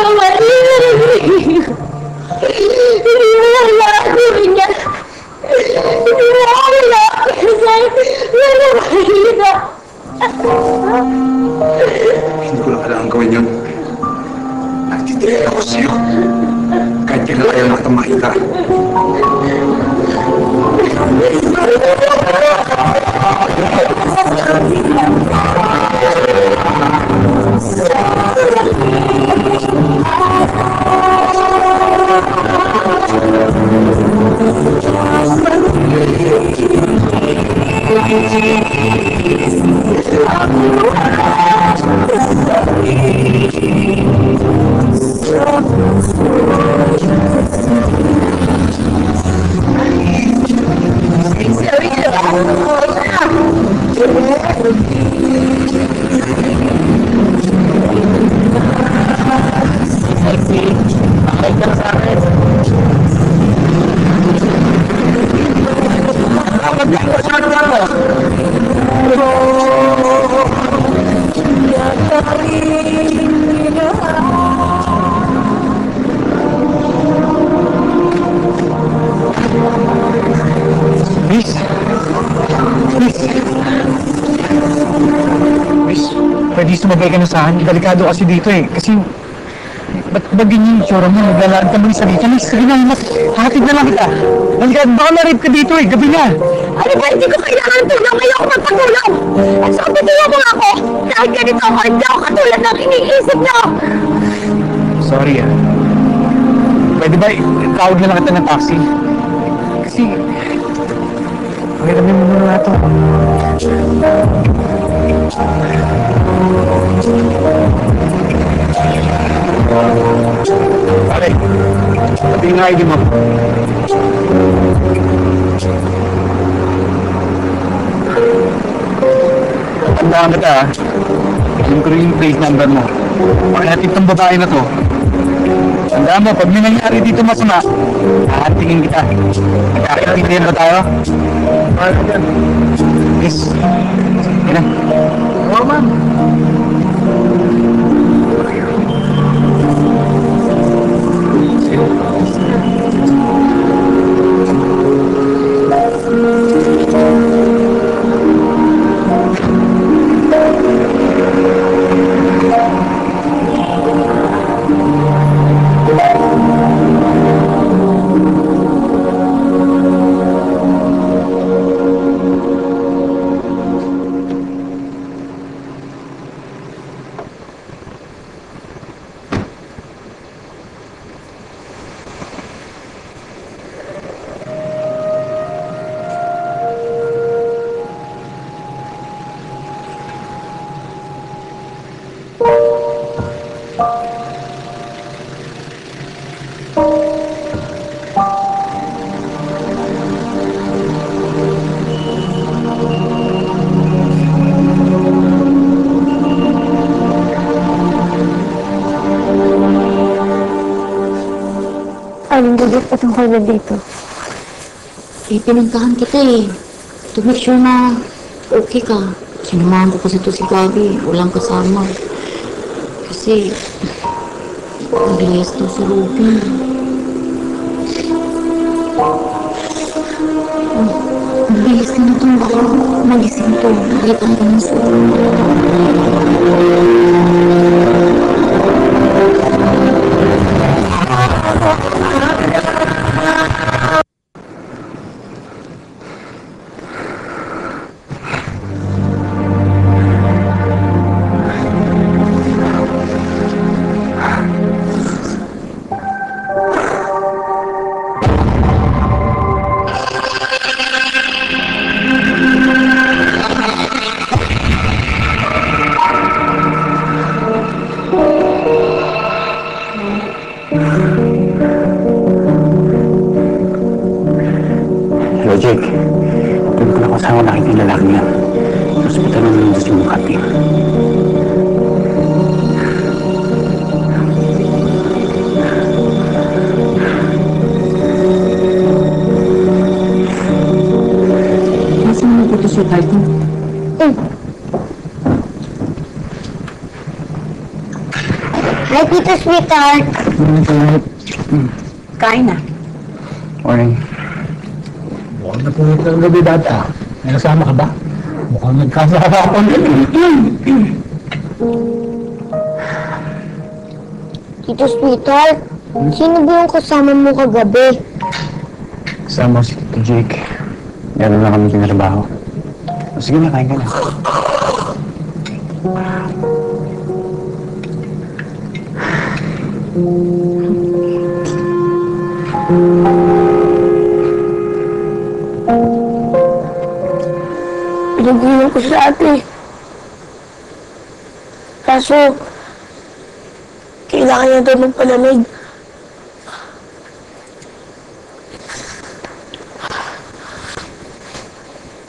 Hindi mo lang nakakuri niya. Hindi mo ako nakakasal. Wala mahina. Hindi ko lang kailangan gawin yun. Nagtitigil ako sa'yo. Kahit kailan ayaw na kitang makita. Pwede sumabay ka na sa akin. Delikado kasi dito eh. Kasi, ba't ba ganyan yung tsura mo? Naglalaan ka mo sa dito. Sige na, mas hatid na lang kita. Delikado, baka na-rape ka dito eh. Gabi na. Ano ba? Hindi ko kailangan tulong. Ayoko magpatulong. At saka bitiwan mo ako. Dahil ganito ako, hindi ako katulad ng iniisip niyo. Sorry ah. Pwede ba tawag na lang kita ng taxi? Kasi, pagkitabi mo muna ito. Pare, pati nga ID mo. Tandaan kita ha. Alam ko rin yung plate number mo. Pakinatin itong babae na to. Tandaan mo, pag may nangyari dito masama, hahantingin kita. Nagkakaintindihan ba tayo? Yes. Yan na. Oo, ma'am. Anong gagawin pa tungkol na dito? Pinuntahan kita eh. To make sure na okay ka. Sinamahan ko kasi to si Gabi. Walang kasama. Kasi, nagliyas daw si Ruby. Nagbihis ka na itong baka magising to. Nakita ka ng suot. Hello, Jake. Hindi ko na kasama nakita yung lalaki niya. Hospital na nandun sa Makati. Nasaan mo po ito sa Titan? Hi, Tito Sweetheart. Kain na. Morning. Mukhang napulit ng gabi data. May kasama ka ba? Mukhang nagkasarapan ka. Tito Sweetheart, sino ba yung kasama mo kagabi? Kasama si Tito Jake. Gano'n na kami tinrabaho. Sige na, kain ka na. Pinagulang ko sa ate. Kaso, kailangan niya daw magpalamig.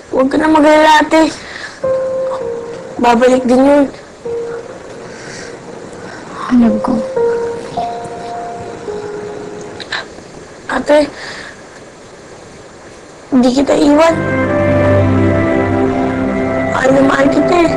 Huwag ka na mag-alala, ate. Babalik din yun. Alam ko. Ate, hindi kita iwan. Mahal na mahal kita eh.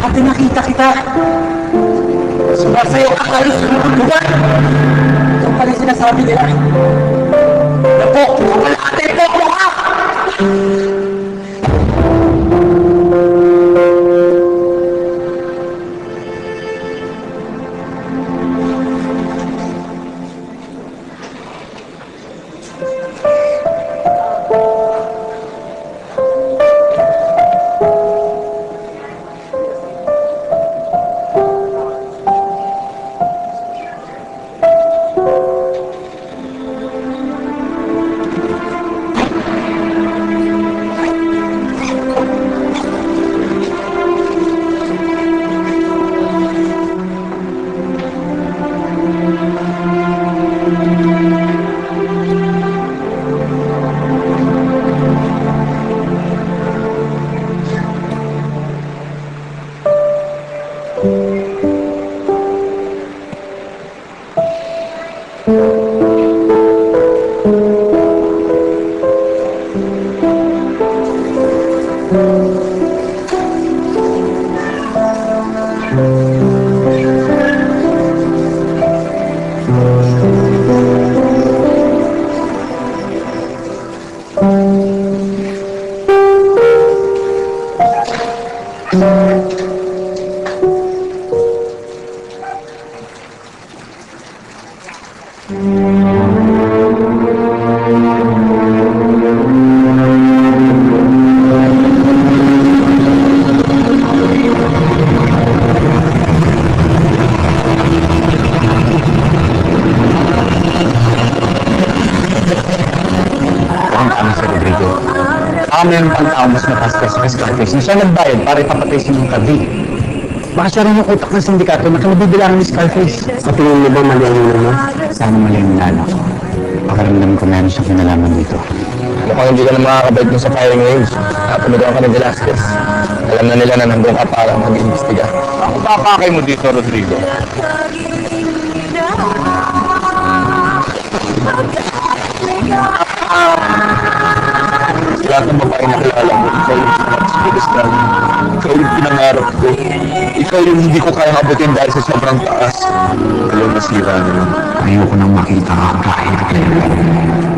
Ate, nakita kita. Sumasayaw ka kayo sa mga buwan. Ito pala yung sinasabi nila. Napo, wala ate, po ka! Meron pang tao mas mataskas sa Scarface na siya nagbayad para ipapatay si Mang Tabi. Baka siya rin yung utak ng sindikato na kinabibilangan ni Scarface. Sa tingin mo ba mali ang ino mo? Sana mali ang inala ko. Pakaramdam ko meron siyang kinalaman dito. Mukhang hindi ka na makakabait mo sa firing range. Napanood ka ng Velasquez. Alam na nila na nandun ka para mag-iimbestiga. Ako papakay mo dito, Rodrigo. Lahat ng babae na kilala mo, ikaw yung pinaka-pedestal. Ikaw yung pinangarap ko. Ikaw yung hindi ko kayang abutin dahil sa sobrang taas. Alam, nasira na lang. Ayoko nang makita ka kahit kailan.